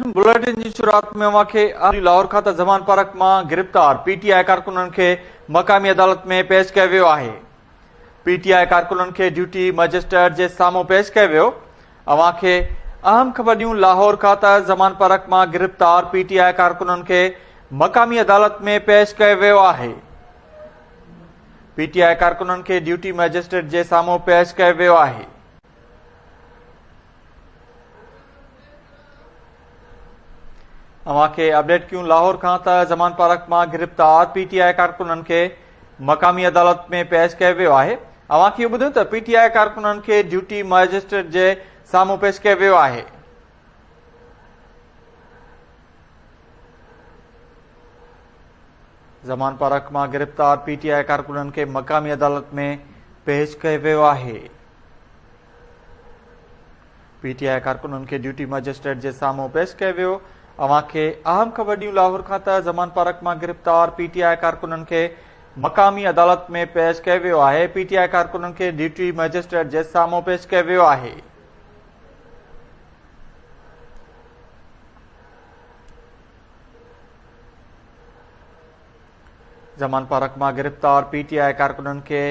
Bulletin जी शुरुआत में लाहौर खां ज़मान पार्क में गिरफ्तार पीटीआई कारकुनन के मकामी अदालत में पेश किया वियो है। पीटीआई कारकुनन के ड्यूटी मजिस्ट्रेट के सामू पेश किया वियो। अहम खबर ॾियूं। लाहौर खां ज़मान पार्क में गिरफ्तार पीटीआई कारकुनन के मकामी अदालत में पेश किया वियो है। पीटीआई कारकुनन के ड्यूटी मजिस्ट्रेट के सामू पेश किया वियो है। अपडेट क्यों। लाहौर खां ज़मान पार्क में गिरफ्तार पीटीआई कारकुनन के मकामी अदालत में पेश किया वियो है। ॿुधो तो पीटीआई कारकुनन के ड्यूटी मजिस्ट्रेट के सामू पेश किया वियो है। ज़मान पार्क में गिरफ्तार पीटीआई कारकुनन के मकामी अदालत में पेश किया वियो है। पीटीआई कारकुनन के ड्यूटी मजिस्ट्रेट के सामू पेश किया वियो। अहम खबर ॾियूं। लाहौर खां ज़मान पार्क में गिरफ्तार पीटीआई कारकुनन के मकामी अदालत में पेश किया वियो है। पीटीआई कारकुनन के ड्यूटी मजिस्ट्रेट के सामू पेश किया वियो है। ज़मान पार्क में गिरफ्तार पीटीआई कारकुनन के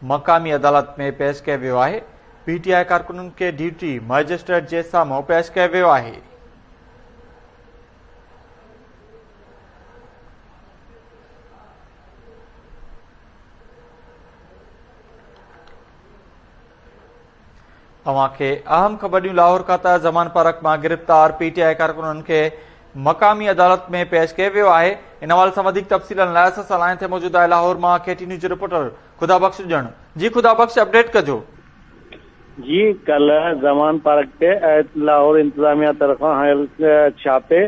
मकामी अदालत में पेश किया वियो है। पीटीआई कारकुनन के ड्यूटी मजिस्ट्रेट के सामू पेश किया वियो है। अहम खबर ॾियूं। लाहौर खां ज़मान पार्क में गिरफ्तार पीटीआई कारकुनन के मकामी अदालत में पेश किया वियो है। इन हवाले से वधिक तफ़सीलन लाइ असां सां लाइन ते मौजूद है लाहौर में केटी न्यूज़ रिपोर्टर खुदाबख्श ॼण। जी खुदाबख्श, अपडेट कजो। जी, कल ज़मान पार्क ते लाहौर इंतजामिया तरफा हयल छापे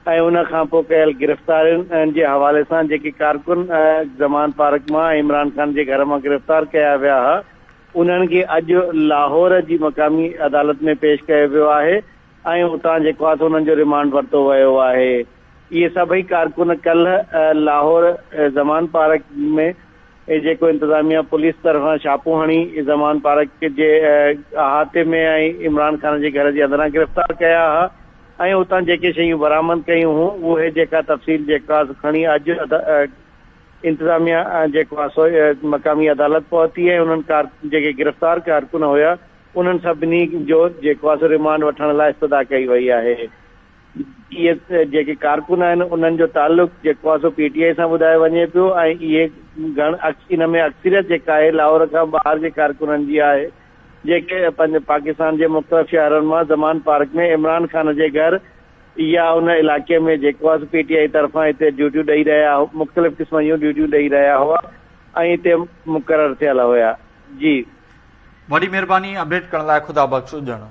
ऐं उन खां पोइ कयल गिरफ़्तारियुनि जे हवाले सां जेके कारकुन ज़मान पार्क में इमरान खान के घर में गिरफ़्तार किया विया हुआ उन्हनि खे अॼु लाहौर की मकामी अदालत में पेश किया वियो आहे ऐं उतां जेको आहे उन्हनि जो रिमांड वरितो वियो आहे। इहे सभई कारकुन कल लाहौर ज़मान पार्क में जेको इंतजामिया पुलिस तरफां छापो हणी ज़मान पार्क के अहाते में ऐं इमरान खान के घर जे अंदरां गिरफ़्तार कया हुआ ऐं उतां जेके शयूं बरामद कयूं हुयूं उहे जेका तफ़सील जेका खणी अॼु इंतजामिया जेको मकामी अदालत पहुती है। उन्हनि जेके गिरफ़्तार कारकुन हुया उन्हनि सभिनी जो जेको रिमांड वठण लाइ इस्तदा कई वई आहे। इहे जेके कारकुन आहिनि उन्हनि जो ताल्लुक जेको पीटीआई सां ॿुधायो वञे पियो ऐं इहे इन में अक्सरियत जेका आहे लाहौर खां ॿाहिरि जे कारकुननि जी आहे जेके पाकिस्तान के मुख़्तलिफ़ शहरनि मां ज़मान पार्क में इमरान खान के घर या उन इलाके में जेको पीटीआई तरफा इतने ड्यूटियूं ॾेई रहा मुख़्तलिफ़ क़िस्म जूं ड्यूटियूं ॾेई रहा हुआ ऐं हिते मुक़रर थियल हुया। जी, वॾी महिरबानी अपडेट करण लाइ खुदा बख़्श ॼण।